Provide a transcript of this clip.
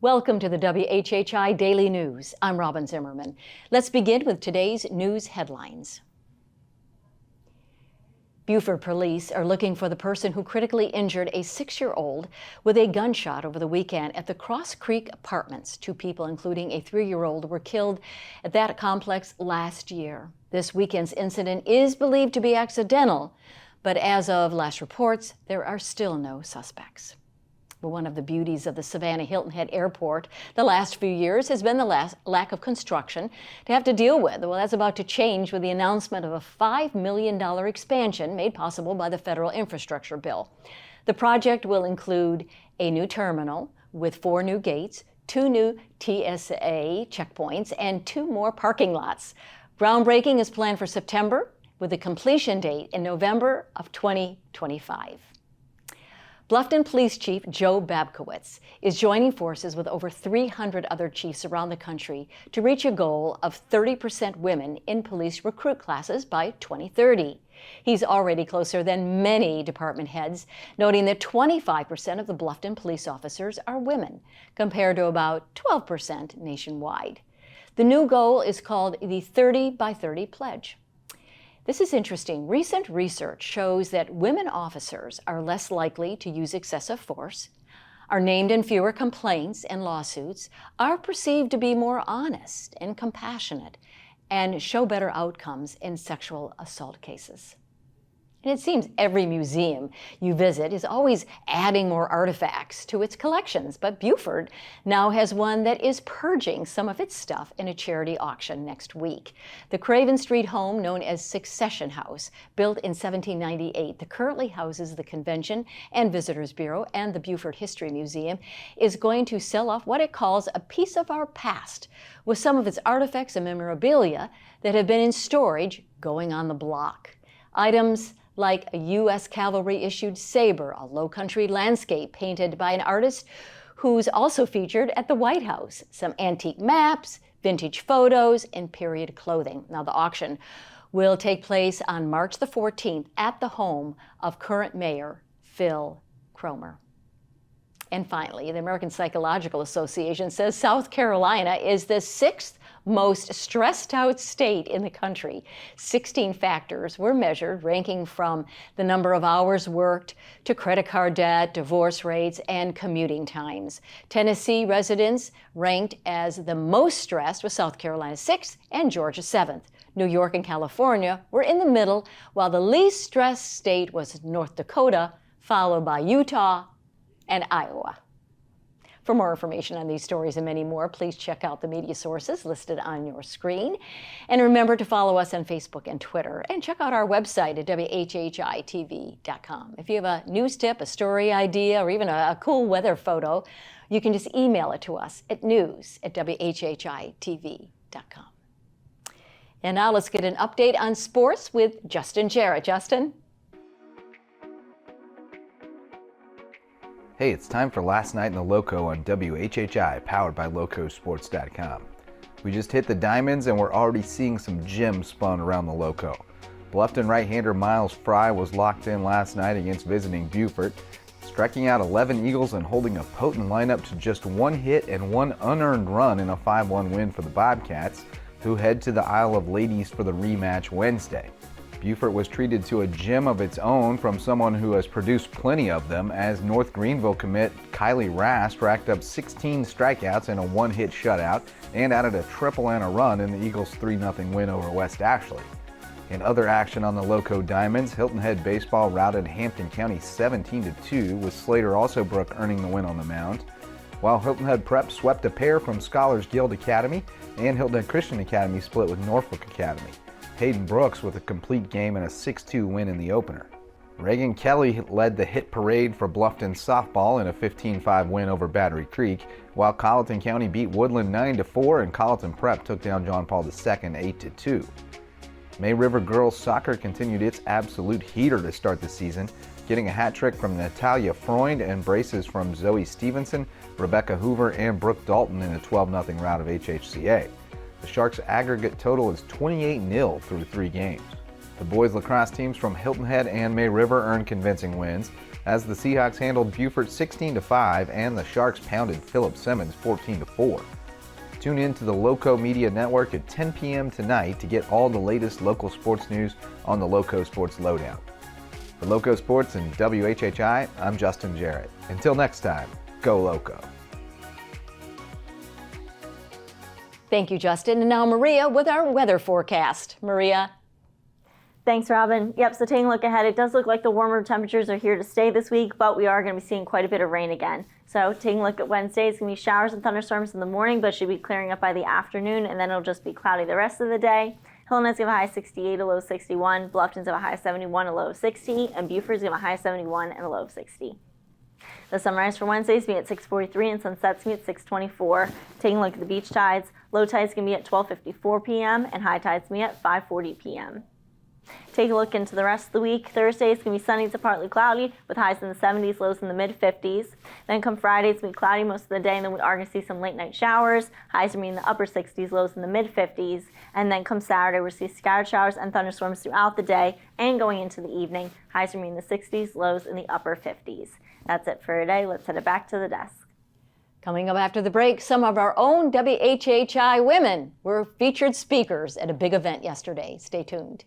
Welcome to the WHHI Daily News. I'm Robyn Zimmerman. Let's begin with today's news headlines. Beaufort police are looking for the person who critically injured a 6-year-old with a gunshot over the weekend at the Cross Creek Apartments. 2 people, including a 3-year-old, were killed at that complex last year. This weekend's incident is believed to be accidental, but as of last reports, there are still no suspects. Well, one of the beauties of the Savannah Hilton Head Airport the last few years has been the lack of construction to have to deal with. Well, that's about to change with the announcement of a $5 million expansion made possible by the federal infrastructure bill. The project will include a new terminal with 4 new gates, 2 new TSA checkpoints, and 2 more parking lots. Groundbreaking is planned for September with a completion date in November of 2025. Bluffton Police Chief Joe Babkowitz is joining forces with over 300 other chiefs around the country to reach a goal of 30% women in police recruit classes by 2030. He's already closer than many department heads, noting that 25% of the Bluffton police officers are women, compared to about 12% nationwide. The new goal is called the 30 by 30 Pledge. This is interesting. Recent research shows that women officers are less likely to use excessive force, are named in fewer complaints and lawsuits, are perceived to be more honest and compassionate, and show better outcomes in sexual assault cases. And it seems every museum you visit is always adding more artifacts to its collections, but Beaufort now has one that is purging some of its stuff in a charity auction next week. The Craven Street home, known as Succession House, built in 1798, that currently houses the Convention and Visitors Bureau and the Beaufort History Museum, is going to sell off what it calls a piece of our past, with some of its artifacts and memorabilia that have been in storage going on the block. Items like a U.S. Cavalry-issued saber, a low-country landscape painted by an artist who's also featured at the White House, some antique maps, vintage photos, and period clothing. Now, the auction will take place on March the 14th at the home of current Mayor Phil Cromer. And finally, the American Psychological Association says South Carolina is the 6th most stressed out state in the country. 16 factors were measured, ranking from the number of hours worked to credit card debt, divorce rates, and commuting times. Tennessee residents ranked as the most stressed, with South Carolina 6th and Georgia 7th. New York and California were in the middle, while the least stressed state was North Dakota, followed by Utah and Iowa. For more information on these stories and many more, please check out the media sources listed on your screen. And remember to follow us on Facebook and Twitter, and check out our website at WHHI-TV.com. If you have a news tip, a story idea, or even a cool weather photo, you can just email it to us at news@WHHI-TV.com. And now let's get an update on sports with Justin Jarrett. Justin? Hey, it's time for Last Night in the Lowco on WHHI, powered by LowcoSports.com. We just hit the diamonds and we're already seeing some gems spun around the Lowco. Bluffton right-hander Miles Frye was locked in last night against visiting Beaufort, striking out 11 eagles and holding a potent lineup to just 1 hit and 1 unearned run in a 5-1 win for the Bobcats, who head to the Isle of Ladies for the rematch Wednesday. Beaufort was treated to a gem of its own from someone who has produced plenty of them, as North Greenville commit Kylie Rast racked up 16 strikeouts and a 1-hit shutout and added a triple and a run in the Eagles' 3-0 win over West Ashley. In other action on the Lowco Diamonds, Hilton Head baseball routed Hampton County 17-2, with Slater Alsobrook earning the win on the mound, while Hilton Head Prep swept a pair from Scholars Guild Academy, and Hilton Head Christian Academy split with Norfolk Academy. Hayden Brooks with a complete game and a 6-2 win in the opener. Reagan Kelly led the hit parade for Bluffton softball in a 15-5 win over Battery Creek, while Colleton County beat Woodland 9-4 and Colleton Prep took down John Paul II 8-2. May River girls soccer continued its absolute heater to start the season, getting a hat trick from Natalia Freund and braces from Zoe Stevenson, Rebecca Hoover, and Brooke Dalton in a 12-0 rout of HHCA. The Sharks' aggregate total is 28-0 through 3 games. The boys lacrosse teams from Hilton Head and May River earned convincing wins as the Seahawks handled Beaufort 16-5 and the Sharks pounded Philip Simmons 14-4. Tune in to the Lowco Media Network at 10 p.m. tonight to get all the latest local sports news on the Lowco Sports Lowdown. For Lowco Sports and WHHI, I'm Justin Jarrett. Until next time, go Lowco. Thank you, Justin. And now Maria with our weather forecast. Maria. Thanks, Robyn. Yep, so taking a look ahead, it does look like the warmer temperatures are here to stay this week, but we are going to be seeing quite a bit of rain again. So taking a look at Wednesday, it's going to be showers and thunderstorms in the morning, but should be clearing up by the afternoon, and then it'll just be cloudy the rest of the day. Hilton Head's going to have a high 68, a low 61. Bluffton's going to have a high 71, a low of 60. And Beaufort's going to have a high 71 and a low of 60. The sunrise for Wednesday is going to be at 6:43 and sunset's going to be at 6:24. Taking a look at the beach tides, low tide's going to be at 12:54 p.m. and high tide's going to be at 5:40 p.m. Take a look into the rest of the week. Thursday is going to be sunny to partly cloudy with highs in the 70s, lows in the mid-50s. Then come Friday, it's going to be cloudy most of the day, and then we are going to see some late night showers. Highs will be in the upper 60s, lows in the mid-50s. And then come Saturday, we'll see scattered showers and thunderstorms throughout the day and going into the evening. Highs will be in the 60s, lows in the upper 50s. That's it for today. Let's head it back to the desk. Coming up after the break, some of our own WHHI women were featured speakers at a big event yesterday. Stay tuned.